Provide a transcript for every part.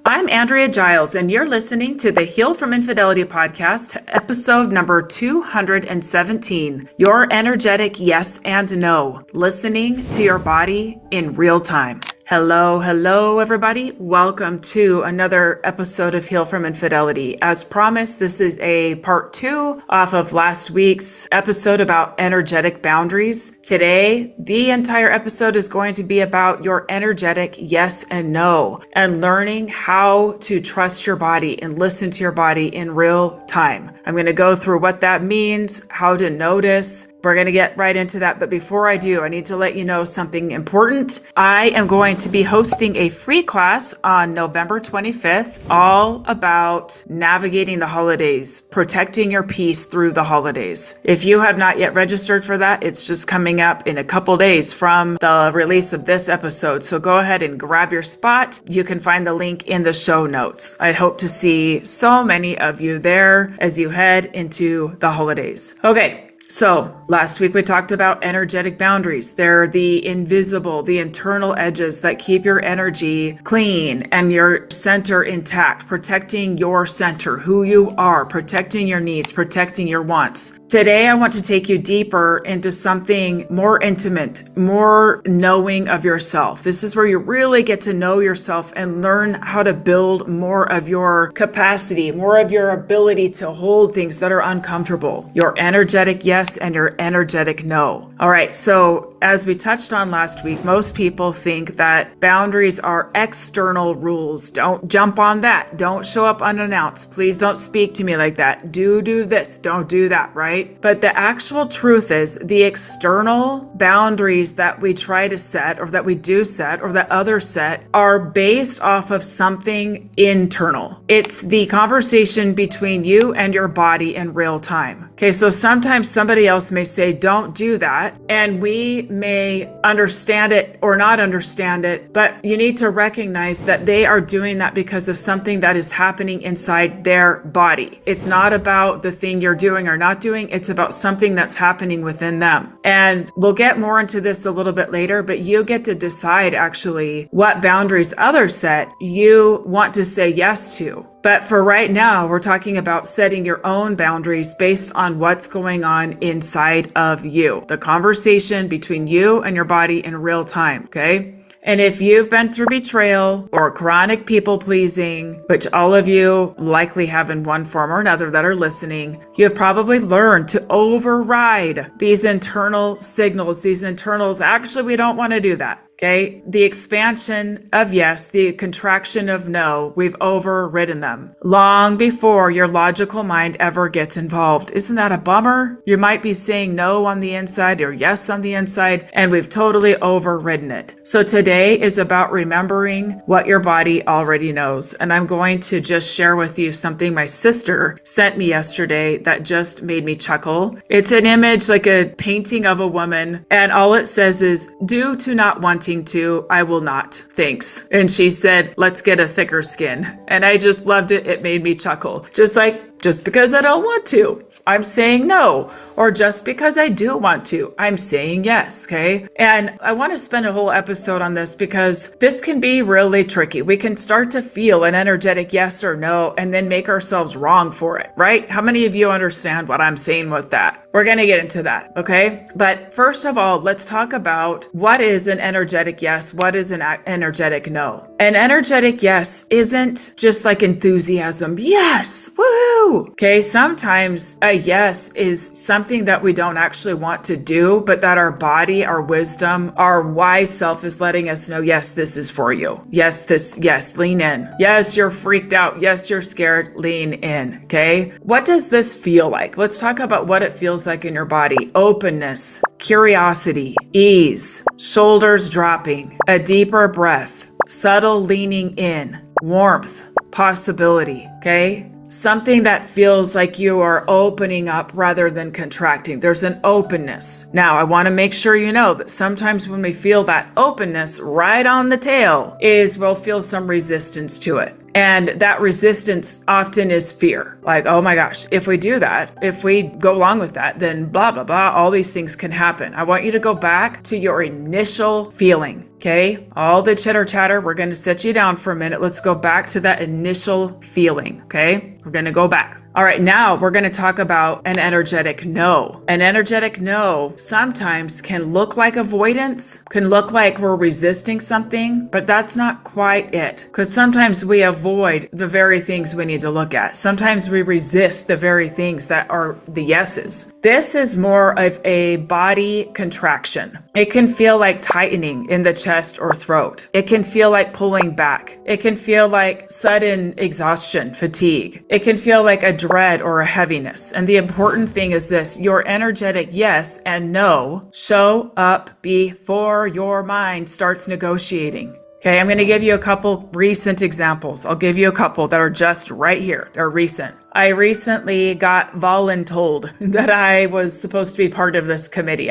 I'm Andrea Giles, and you're listening to the Heal from Infidelity podcast, episode number 217, Your Energetic Yes and No, Listening to Your Body in Real Time. Hello, everybody. Welcome to another episode of Heal from Infidelity. As promised, this is a part 2 off of last week's episode about energetic boundaries. Today, the entire episode is going to be about your energetic yes and no and learning how to trust your body and listen to your body in real time. I'm going to go through what that means, how to notice. We're going to get right into that. But before I do, I need to let you know something important. I am going to be hosting a free class on November 25th, all about navigating the holidays, protecting your peace through the holidays. If you have not yet registered for that, it's just coming up in a couple days from the release of this episode. So go ahead and grab your spot. You can find the link in the show notes. I hope to see so many of you there as you head into the holidays. Okay. So last week we talked about energetic boundaries. They're the invisible, the internal edges that keep your energy clean and your center intact, protecting your center, who you are, protecting your needs, protecting your wants. Today, I want to take you deeper into something more intimate, more knowing of yourself. This is where you really get to know yourself and learn how to build more of your capacity, more of your ability to hold things that are uncomfortable. Your energetic yes and your energetic no. All right, so as we touched on last week, most people think that boundaries are external rules. Don't jump on that. Don't show up unannounced. Please don't speak to me like that. Do this. Don't do that, right? But the actual truth is the external boundaries that we try to set or that we do set or that others set are based off of something internal. It's the conversation between you and your body in real time. Okay, so sometimes somebody else may say, don't do that. And we may understand it or not understand it, but you need to recognize that they are doing that because of something that is happening inside their body. It's not about the thing you're doing or not doing. It's about something that's happening within them. And we'll get more into this a little bit later, but you get to decide actually what boundaries others set you want to say yes to. But for right now, we're talking about setting your own boundaries based on what's going on inside of you. The conversation between you and your body in real time, okay? And if you've been through betrayal or chronic people pleasing, which all of you likely have in one form or another that are listening, you have probably learned to override these internal signals, these internals. Actually, we don't want to do that. Okay, the expansion of yes, the contraction of no, we've overridden them long before your logical mind ever gets involved. Isn't that a bummer? You might be saying no on the inside or yes on the inside, and we've totally overridden it. So today is about remembering what your body already knows. And I'm going to just share with you something my sister sent me yesterday that just made me chuckle. It's an image like a painting of a woman, and all it says is, due to not wanting to, I will not. Thanks. And she said, let's get a thicker skin. And I just loved it. It made me chuckle. Just because I don't want to, I'm saying no. Or just because I do want to, I'm saying yes, okay? And I want to spend a whole episode on this because this can be really tricky. We can start to feel an energetic yes or no and then make ourselves wrong for it, right? How many of you understand what I'm saying with that? We're going to get into that, okay? But first of all, let's talk about what is an energetic yes, what is an energetic no. An energetic yes isn't just like enthusiasm. Yes, woo! Okay, sometimes a yes is something that we don't actually want to do, but that our body, our wisdom, our wise self is letting us know, yes, this is for you. Yes, lean in. Yes, you're freaked out. Yes, you're scared. Lean in. Okay. What does this feel like? Let's talk about what it feels like in your body. Openness, curiosity, ease, shoulders dropping, a deeper breath, subtle leaning in, warmth, possibility. Okay. Something that feels like you are opening up rather than contracting. There's an openness. Now, I want to make sure you know that sometimes when we feel that openness right on the tail we'll feel some resistance to it. And that resistance often is fear. Like, oh my gosh, if we do that, if we go along with that, then blah, blah, blah, all these things can happen. I want you to go back to your initial feeling. Okay, all the chitter chatter, we're going to sit you down for a minute. Let's go back to that initial feeling. Okay, we're going to go back. All right, now we're going to talk about an energetic no. An energetic no sometimes can look like avoidance, can look like we're resisting something, but that's not quite it. Because sometimes we avoid the very things we need to look at. Sometimes we resist the very things that are the yeses. This is more of a body contraction. It can feel like tightening in the chest or throat. It can feel like pulling back. It can feel like sudden exhaustion, fatigue. It can feel like a dread or a heaviness. And the important thing is this: your energetic yes and no show up before your mind starts negotiating. Okay, I'm going to give you a couple recent examples. I'll give you a couple that are just right here. They're recent. I recently got voluntold that I was supposed to be part of this committee.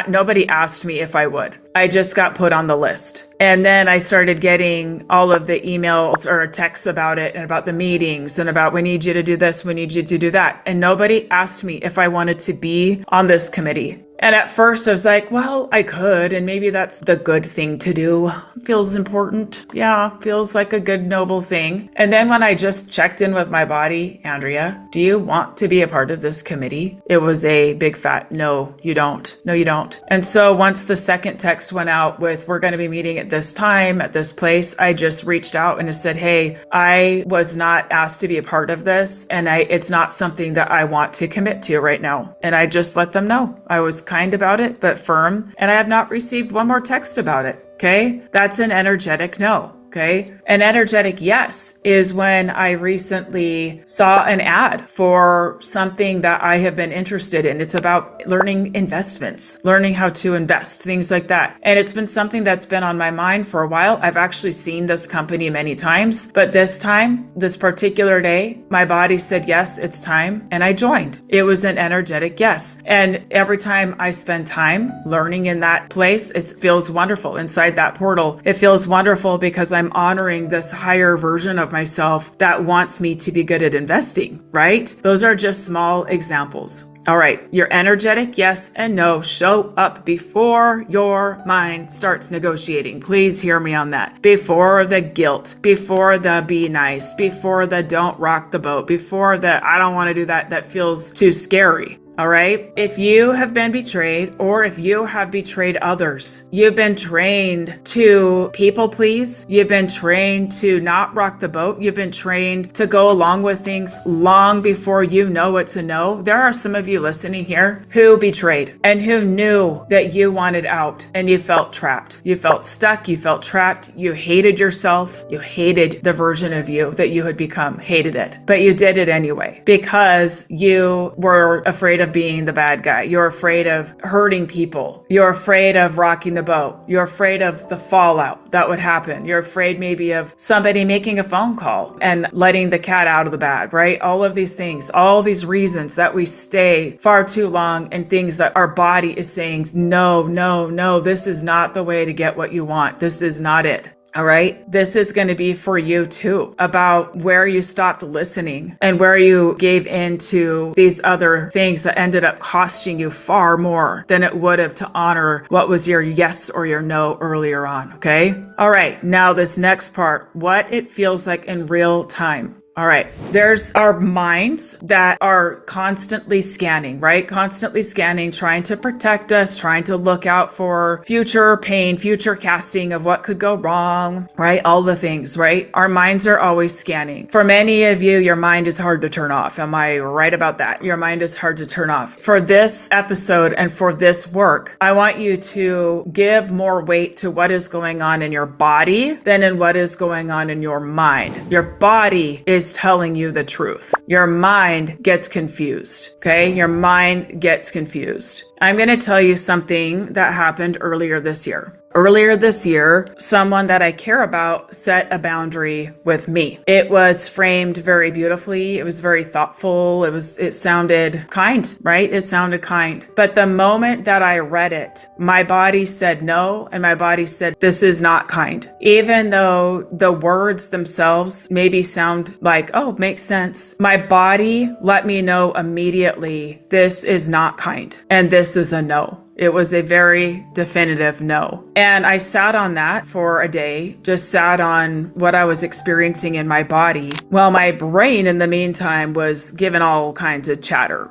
Nobody asked me if I would. I just got put on the list. And then I started getting all of the emails or texts about it and about the meetings and about, we need you to do this, we need you to do that. And nobody asked me if I wanted to be on this committee. And at first I was like, well, I could, and maybe that's the good thing to do. Feels important. Yeah, feels like a good, noble thing. And then when I just checked in with my body, Andrea, do you want to be a part of this committee? It was a big fat, no, you don't. No, you don't. And so once the second text went out with, we're going to be meeting at this time, at this place, I just reached out and said, hey, I was not asked to be a part of this, and it's not something that I want to commit to right now. And I just let them know. I was kind about it, but firm. And I have not received one more text about it. Okay. That's an energetic no. Okay. An energetic yes is when I recently saw an ad for something that I have been interested in. It's about learning investments, learning how to invest, things like that. And it's been something that's been on my mind for a while. I've actually seen this company many times, but this time, this particular day, my body said, yes, it's time. And I joined. It was an energetic yes. And every time I spend time learning in that place, it feels wonderful inside that portal. It feels wonderful because I'm honoring this higher version of myself that wants me to be good at investing, right? Those are just small examples. All right, your energetic yes and no show up before your mind starts negotiating. Please hear me on that. Before the guilt, before the be nice, before the don't rock the boat, before the I don't want to do that, that feels too scary. All right. If you have been betrayed, or if you have betrayed others, you've been trained to people please. You've been trained to not rock the boat. You've been trained to go along with things long before you know it's a no. There are some of you listening here who betrayed and who knew that you wanted out and you felt trapped. You felt stuck. You felt trapped. You hated yourself. You hated the version of you that you had become, hated it, but you did it anyway because you were afraid of being the bad guy. You're afraid of hurting people. You're afraid of rocking the boat. You're afraid of the fallout that would happen. You're afraid maybe of somebody making a phone call and letting the cat out of the bag, right? All of these things, all these reasons that we stay far too long and things that our body is saying, no, no, no, this is not the way to get what you want. This is not it. All right. This is going to be for you too, about where you stopped listening and where you gave in to these other things that ended up costing you far more than it would have to honor what was your yes or your no earlier on. Okay. All right. Now this next part, what it feels like in real time. All right. There's our minds that are constantly scanning, right? Constantly scanning, trying to protect us, trying to look out for future pain, future casting of what could go wrong, right? All the things, right? Our minds are always scanning. For many of you, your mind is hard to turn off. Am I right about that? Your mind is hard to turn off. For this episode and for this work, I want you to give more weight to what is going on in your body than in what is going on in your mind. Your body is telling you the truth. Your mind gets confused. Okay. Your mind gets confused. I'm going to tell you something that happened earlier this year. Earlier this year, someone that I care about set a boundary with me. It was framed very beautifully. It was very thoughtful. It sounded kind, right? It sounded kind. But the moment that I read it, my body said no, and my body said, this is not kind. Even though the words themselves maybe sound like, oh, makes sense. My body let me know immediately, this is not kind, and this is a no. It was a very definitive no. And I sat on that for a day, just sat on what I was experiencing in my body, while my brain in the meantime was given all kinds of chatter,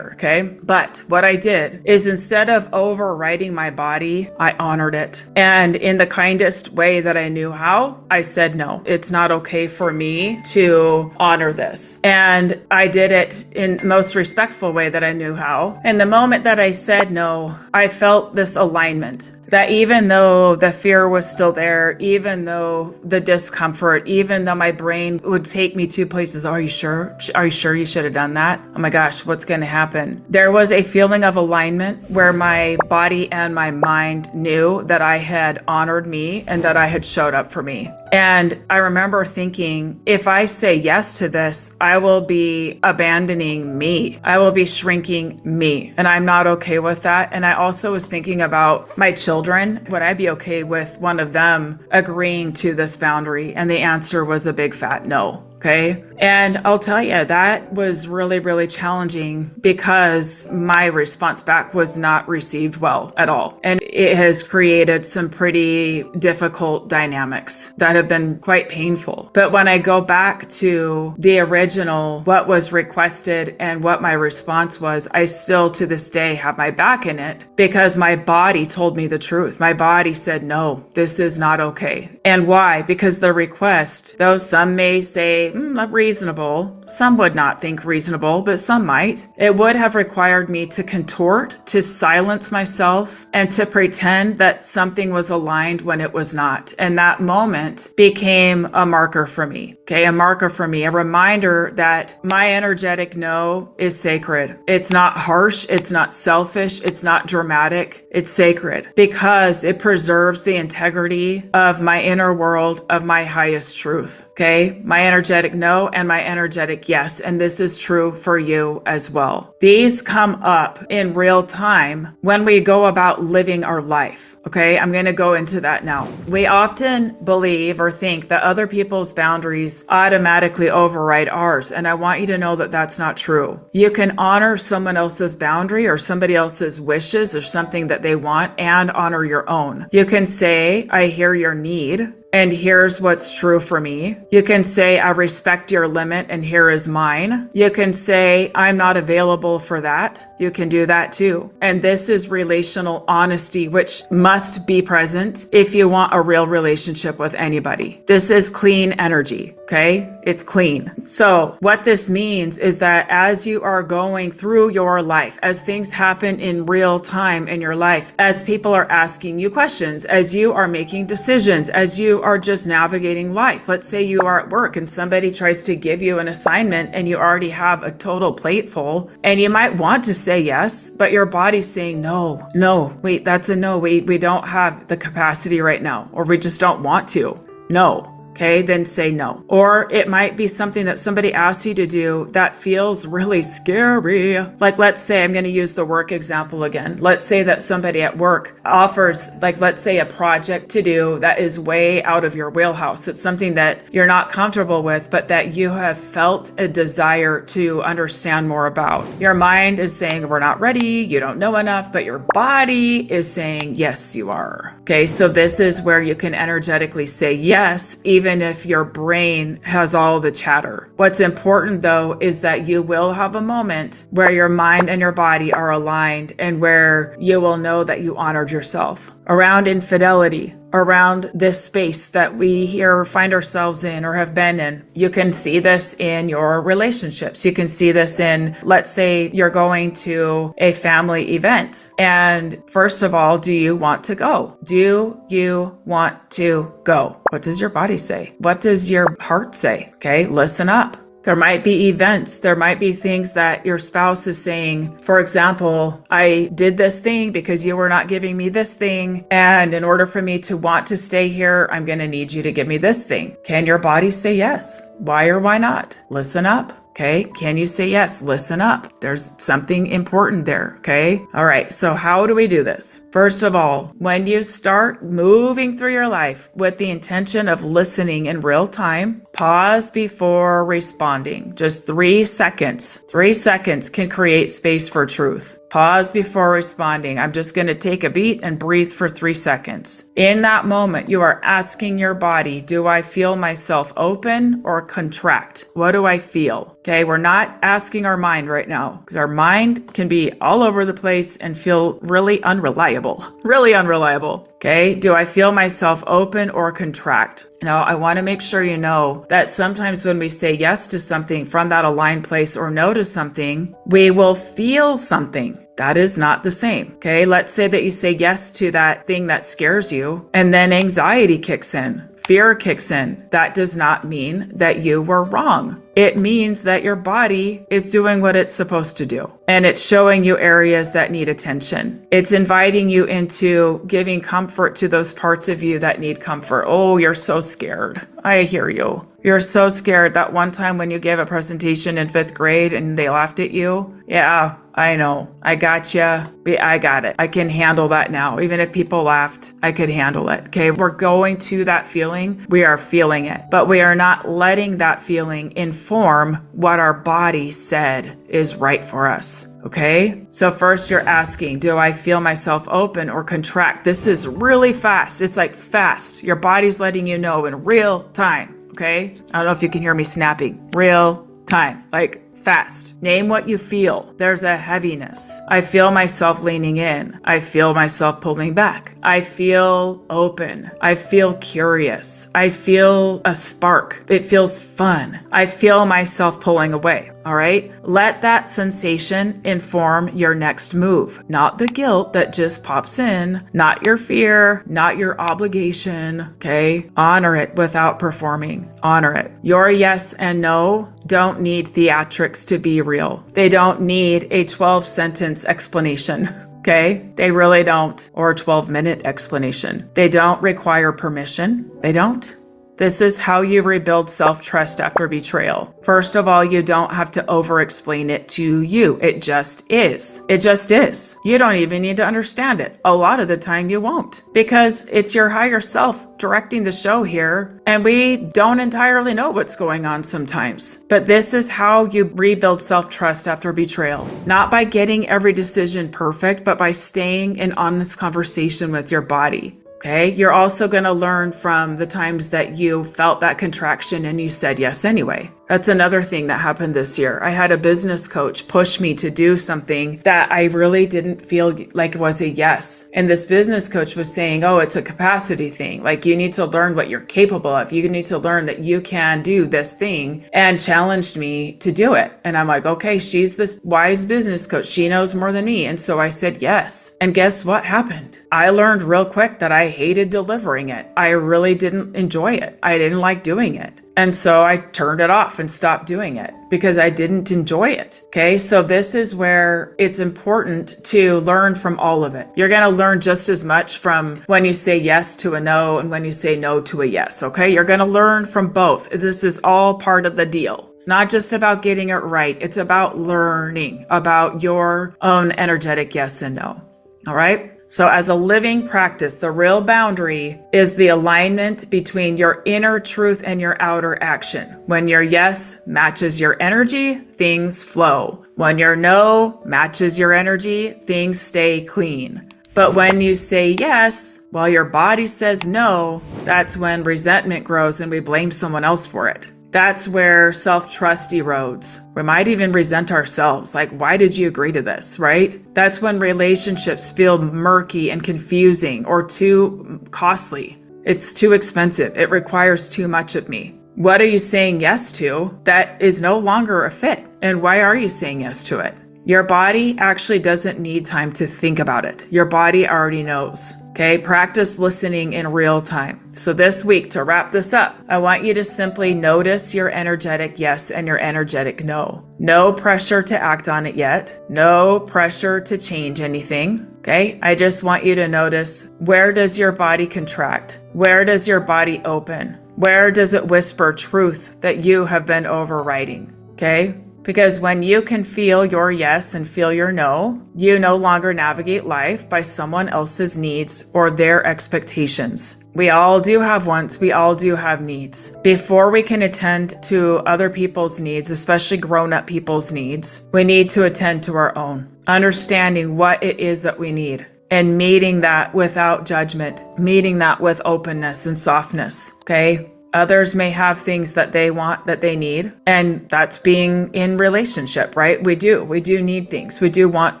okay? But what I did is, instead of overriding my body, I honored it. And in the kindest way that I knew how, I said, no, it's not okay for me to honor this. And I did it in the most respectful way that I knew how. And the moment that I said no, I felt this alignment. That even though the fear was still there, even though the discomfort, even though my brain would take me to places, are you sure? Are you sure you should have done that? Oh my gosh, what's going to happen? There was a feeling of alignment where my body and my mind knew that I had honored me and that I had showed up for me. And I remember thinking, if I say yes to this, I will be abandoning me. I will be shrinking me. And I'm not okay with that. And I also was thinking about my children. Would I be okay with one of them agreeing to this boundary? And the answer was a big fat no. Okay. And I'll tell you, that was really, really challenging because my response back was not received well at all. And it has created some pretty difficult dynamics that have been quite painful. But when I go back to the original, what was requested and what my response was, I still to this day have my back in it because my body told me the truth. My body said, no, this is not okay. And why? Because the request, though some may say, reasonable. Some would not think reasonable, but some might. It would have required me to contort, to silence myself, and to pretend that something was aligned when it was not. And that moment became a marker for me. Okay, a marker for me, a reminder that my energetic no is sacred. It's not harsh, it's not selfish, it's not dramatic, it's sacred because it preserves the integrity of my inner world, of my highest truth. Okay, my energetic no and my energetic yes. And this is true for you as well. These come up in real time when we go about living our life. Okay, I'm going to go into that now. We often believe or think that other people's boundaries automatically override ours. And I want you to know that that's not true. You can honor someone else's boundary or somebody else's wishes or something that they want and honor your own. You can say, I hear your need, and here's what's true for me. You can say, I respect your limit and here is mine. You can say, I'm not available for that. You can do that too. And this is relational honesty, which must be present if you want a real relationship with anybody. This is clean energy, okay? It's clean. So what this means is that as you are going through your life, as things happen in real time in your life, as people are asking you questions, as you are making decisions, as you are just navigating life. Let's say you are at work and somebody tries to give you an assignment and you already have a total plate full and you might want to say yes, but your body's saying no, wait, that's a no. We don't have the capacity right now, or we just don't want to. No. Okay, then say no. Or it might be something that somebody asks you to do that feels really scary. Like, let's say, I'm going to use the work example again. Let's say that somebody at work offers, like, let's say a project to do that is way out of your wheelhouse. It's something that you're not comfortable with, but that you have felt a desire to understand more about. Your mind is saying, we're not ready, you don't know enough, but your body is saying, yes, you are. Okay, so this is where you can energetically say yes, even if your brain has all the chatter. What's important though is that you will have a moment where your mind and your body are aligned and where you will know that you honored yourself. Around infidelity, around this space that we here find ourselves in or have been in, you can see this in your relationships. You can see this in, let's say you're going to a family event. And first of all, do you want to go? Do you want to go? What does your body say? What does your heart say? Okay, listen up. There might be events. There might be things that your spouse is saying. For example, I did this thing because you were not giving me this thing. And in order for me to want to stay here, I'm going to need you to give me this thing. Can your body say yes? Why or why not? Listen up. Okay. Can you say yes? Listen up. There's something important there. Okay. All right. So how do we do this? First of all, when you start moving through your life with the intention of listening in real time, pause before responding. Just 3 seconds. 3 seconds can create space for truth. Pause before responding. I'm just going to take a beat and breathe for 3 seconds. In that moment, you are asking your body, do I feel myself open or contract? What do I feel? Okay, we're not asking our mind right now because our mind can be all over the place and feel really unreliable. Really unreliable. Okay, do I feel myself open or contract? Now, I want to make sure you know that sometimes when we say yes to something from that aligned place or no to something, we will feel something. That is not the same. Okay, let's say that you say yes to that thing that scares you, and then anxiety kicks in. Fear kicks in. That does not mean that you were wrong. It means that your body is doing what it's supposed to do. And it's showing you areas that need attention. It's inviting you into giving comfort to those parts of you that need comfort. Oh, you're so scared. I hear you. You're so scared. That one time when you gave a presentation in 5th grade and they laughed at you. Yeah, I know. I got you. I got it. I can handle that now. Even if people laughed, I could handle it. Okay, we're going to that feeling. We are feeling it, but we are not letting that feeling inform what our body said is right for us. Okay, so first you're asking, do I feel myself open or contract? This is really fast. It's like fast. Your body's letting you know in real time. Okay, I don't know if you can hear me snapping. Real time, like fast. Name what you feel. There's a heaviness. I feel myself leaning in. I feel myself pulling back. I feel open. I feel curious. I feel a spark. It feels fun. I feel myself pulling away. All right. Let that sensation inform your next move, not the guilt that just pops in, not your fear, not your obligation. Okay. Honor it without performing. Honor it. Your yes and no don't need theatrics to be real. They don't need a 12-sentence explanation. Okay? They really don't. Or a 12-minute explanation. They don't require permission. They don't. This is how you rebuild self-trust after betrayal. First of all, you don't have to over-explain it to you. It just is. It just is. You don't even need to understand it. A lot of the time you won't, because it's your higher self directing the show here, and we don't entirely know what's going on sometimes. But this is how you rebuild self-trust after betrayal. Not by getting every decision perfect, but by staying in honest conversation with your body. Okay, you're also going to learn from the times that you felt that contraction and you said yes anyway. That's another thing that happened this year. I had a business coach push me to do something that I really didn't feel like was a yes. And this business coach was saying, oh, it's a capacity thing. Like, you need to learn what you're capable of. You need to learn that you can do this thing, and challenged me to do it. And I'm like, okay, she's this wise business coach. She knows more than me. And so I said yes. And guess what happened? I learned real quick that I hated delivering it. I really didn't enjoy it. I didn't like doing it. And so I turned it off and stopped doing it because I didn't enjoy it. Okay, so this is where it's important to learn from all of it. You're going to learn just as much from when you say yes to a no and when you say no to a yes. Okay, you're going to learn from both. This is all part of the deal. It's not just about getting it right. It's about learning about your own energetic yes and no. All right. So as a living practice, the real boundary is the alignment between your inner truth and your outer action. When your yes matches your energy, things flow. When your no matches your energy, things stay clean. But when you say yes, while your body says no, that's when resentment grows and we blame someone else for it. That's where self-trust erodes. We might even resent ourselves. Like, why did you agree to this, right? That's when relationships feel murky and confusing or too costly. It's too expensive. It requires too much of me. What are you saying yes to that is no longer a fit? And why are you saying yes to it? Your body actually doesn't need time to think about it. Your body already knows. Okay, practice listening in real time. So this week, to wrap this up, I want you to simply notice your energetic yes and your energetic no. No pressure to act on it yet. No pressure to change anything. Okay, I just want you to notice, where does your body contract? Where does your body open? Where does it whisper truth that you have been overriding? Okay? Because when you can feel your yes and feel your no, you no longer navigate life by someone else's needs or their expectations. We all do have wants, we all do have needs. Before we can attend to other people's needs, especially grown-up people's needs, we need to attend to our own, understanding what it is that we need, and meeting that without judgment, meeting that with openness and softness, okay? Others may have things that they want, that they need, and that's being in relationship, right? We do need things. We do want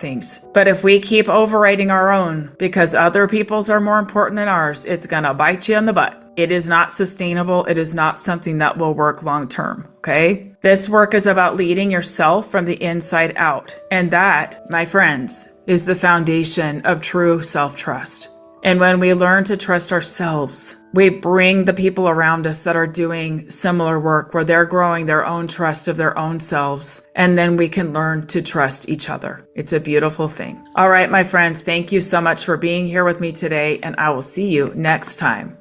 things. But if we keep overriding our own because other people's are more important than ours, it's gonna bite you in the butt. It is not sustainable. It is not something that will work long term, okay? This work is about leading yourself from the inside out. And that, my friends, is the foundation of true self-trust. And when we learn to trust ourselves, we bring the people around us that are doing similar work where they're growing their own trust of their own selves. And then we can learn to trust each other. It's a beautiful thing. All right, my friends, thank you so much for being here with me today, and I will see you next time.